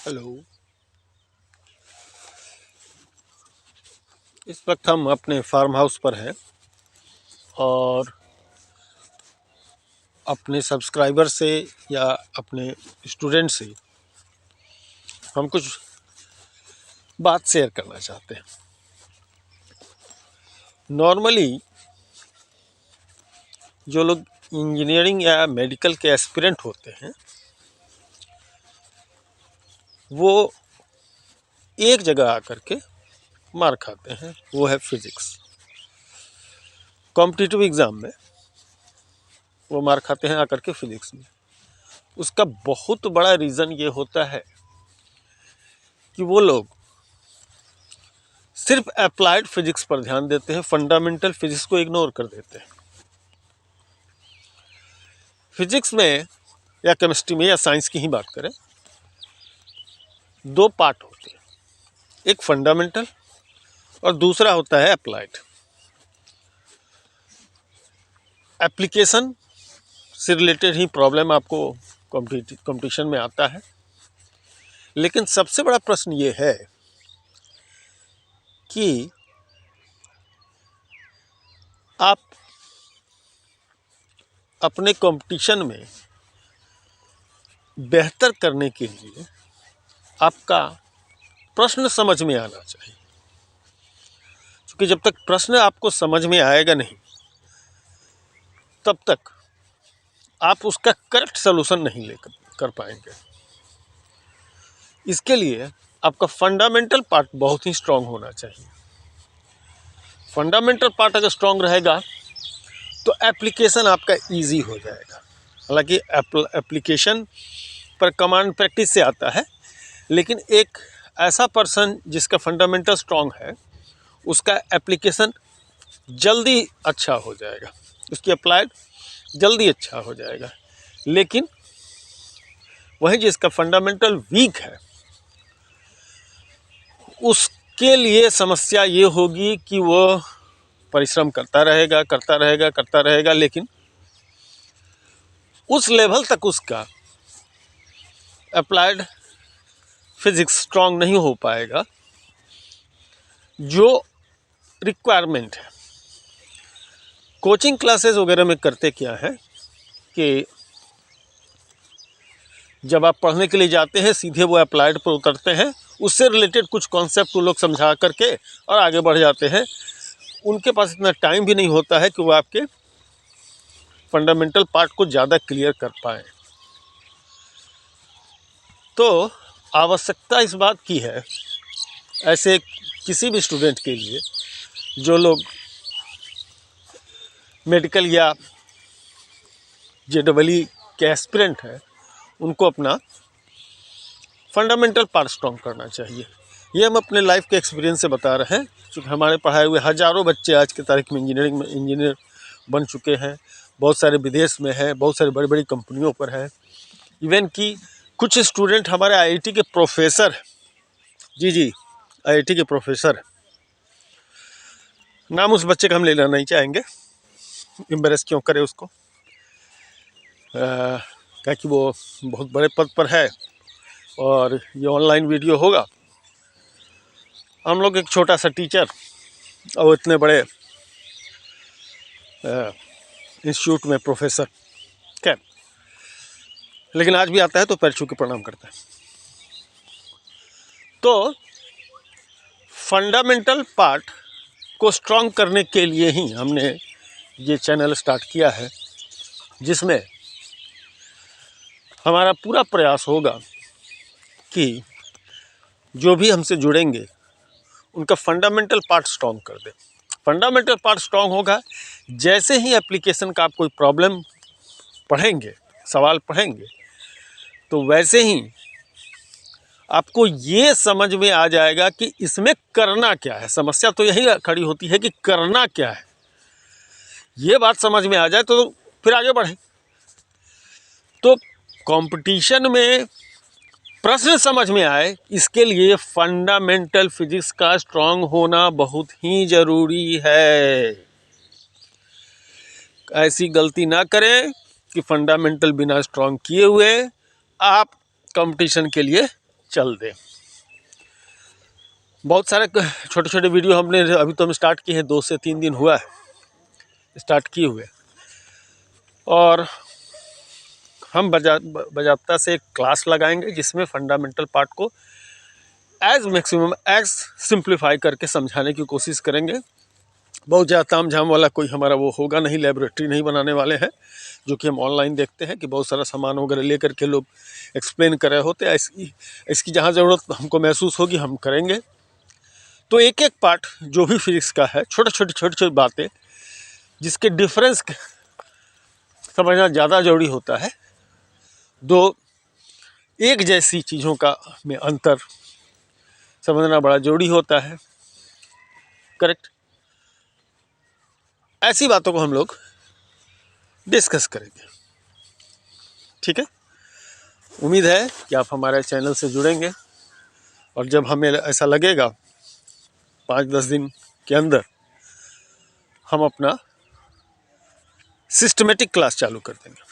Hello. इस वक्त हम अपने फार्म हाउस पर हैं और अपने सब्सक्राइबर से या अपने स्टूडेंट से हम कुछ बात शेयर करना चाहते हैं। नॉर्मली जो लोग इंजीनियरिंग या मेडिकल के एस्पिरेंट होते हैं वो एक जगह आकर के मार खाते हैं, वो है फिजिक्स। कॉम्पिटिटिव एग्ज़ाम में वो मार खाते हैं आकर के फिजिक्स में। उसका बहुत बड़ा रीज़न ये होता है कि वो लोग सिर्फ अप्लाइड फिजिक्स पर ध्यान देते हैं, फंडामेंटल फिजिक्स को इग्नोर कर देते हैं। फिजिक्स में या केमिस्ट्री में या साइंस की ही बात करें, दो पार्ट होते हैं, एक फंडामेंटल और दूसरा होता है अप्लाइड। एप्लीकेशन से रिलेटेड ही प्रॉब्लम आपको कंपटीशन में आता है, लेकिन सबसे बड़ा प्रश्न ये है कि आप अपने कंपटीशन में बेहतर करने के लिए आपका प्रश्न समझ में आना चाहिए, क्योंकि जब तक प्रश्न आपको समझ में आएगा नहीं तब तक आप उसका करेक्ट सलूशन नहीं लेकर कर पाएंगे। इसके लिए आपका फंडामेंटल पार्ट बहुत ही स्ट्रांग होना चाहिए। फंडामेंटल पार्ट अगर स्ट्रांग रहेगा तो एप्लीकेशन आपका इजी हो जाएगा। हालांकि एप्लीकेशन पर कमांड प्रैक्टिस से आता है, लेकिन एक ऐसा पर्सन जिसका फंडामेंटल स्ट्रांग है उसका एप्लीकेशन जल्दी अच्छा हो जाएगा, उसकी अप्लाइड जल्दी अच्छा हो जाएगा। लेकिन वही जिसका फंडामेंटल वीक है उसके लिए समस्या ये होगी कि वो परिश्रम करता रहेगा, लेकिन उस लेवल तक उसका अप्लाइड फिजिक्स स्ट्रांग नहीं हो पाएगा जो रिक्वायरमेंट है। कोचिंग क्लासेस वगैरह में करते क्या है कि जब आप पढ़ने के लिए जाते हैं सीधे वो अप्लाइड पर उतरते हैं, उससे रिलेटेड कुछ कॉन्सेप्ट वो लोग समझा करके और आगे बढ़ जाते हैं। उनके पास इतना टाइम भी नहीं होता है कि वो आपके फंडामेंटल पार्ट को ज़्यादा क्लियर कर पाएँ। तो आवश्यकता इस बात की है ऐसे किसी भी स्टूडेंट के लिए जो लोग मेडिकल या JEE के एस्पिरेंट हैं, उनको अपना फंडामेंटल पार्ट स्ट्रॉन्ग करना चाहिए। ये हम अपने लाइफ के एक्सपीरियंस से बता रहे हैं, क्योंकि हमारे पढ़ाए हुए हज़ारों बच्चे आज की तारीख में इंजीनियर बन चुके हैं। बहुत सारे विदेश में हैं, बहुत सारी बड़ी बड़ी कंपनियों पर हैं। इवन कि कुछ स्टूडेंट हमारे IIT के प्रोफेसर, जी IIT के प्रोफेसर, नाम उस बच्चे का हम लेना नहीं चाहेंगे, एम्बेरस क्यों करे उसको, क्या कि वो बहुत बड़े पद पर है और ये ऑनलाइन वीडियो होगा। हम लोग एक छोटा सा टीचर और इतने बड़े इंस्टीट्यूट में प्रोफेसर, खैर, लेकिन आज भी आता है तो पैर छू के प्रणाम करता है। तो फंडामेंटल पार्ट को स्ट्रॉन्ग करने के लिए ही हमने ये चैनल स्टार्ट किया है, जिसमें हमारा पूरा प्रयास होगा कि जो भी हमसे जुड़ेंगे उनका फंडामेंटल पार्ट स्ट्रॉन्ग कर दें। फंडामेंटल पार्ट स्ट्रॉन्ग होगा, जैसे ही एप्लीकेशन का आप कोई प्रॉब्लम पढ़ेंगे, सवाल पढ़ेंगे, तो वैसे ही आपको ये समझ में आ जाएगा कि इसमें करना क्या है। समस्या तो यही खड़ी होती है कि करना क्या है। ये बात समझ में आ जाए तो फिर आगे बढ़ें। तो कंपटीशन में प्रश्न समझ में आए, इसके लिए फंडामेंटल फिजिक्स का स्ट्रांग होना बहुत ही ज़रूरी है। ऐसी गलती ना करें कि फंडामेंटल बिना स्ट्रांग किए हुए आप कंपटीशन के लिए चल दें। बहुत सारे छोटे छोटे वीडियो हमने अभी तो हम स्टार्ट किए हैं, 2 से 3 दिन हुआ है स्टार्ट किए हुए, और हम बजाबता से एक क्लास लगाएंगे जिसमें फंडामेंटल पार्ट को एज मैक्सिमम एज सिंप्लीफाई करके समझाने की कोशिश करेंगे। बहुत ज़्यादा ताम झाम वाला कोई हमारा वो होगा नहीं, लेबोरेटरी नहीं बनाने वाले हैं जो कि हम ऑनलाइन देखते हैं कि बहुत सारा सामान वगैरह लेकर के लोग एक्सप्लेन कर रहे होते हैं। इसकी जहाँ ज़रूरत हमको महसूस होगी हम करेंगे। तो एक एक पार्ट जो भी फिजिक्स का है, छोटे छोटे बातें जिसके डिफरेंस समझना ज़्यादा ज़रूरी होता है। दो एक जैसी चीज़ों का में अंतर समझना बड़ा ज़रूरी होता है। करेक्ट। ऐसी बातों को हम लोग डिस्कस करेंगे। ठीक है, उम्मीद है कि आप हमारे चैनल से जुड़ेंगे, और जब हमें ऐसा लगेगा 5-10 दिन के अंदर हम अपना सिस्टमेटिक क्लास चालू कर देंगे।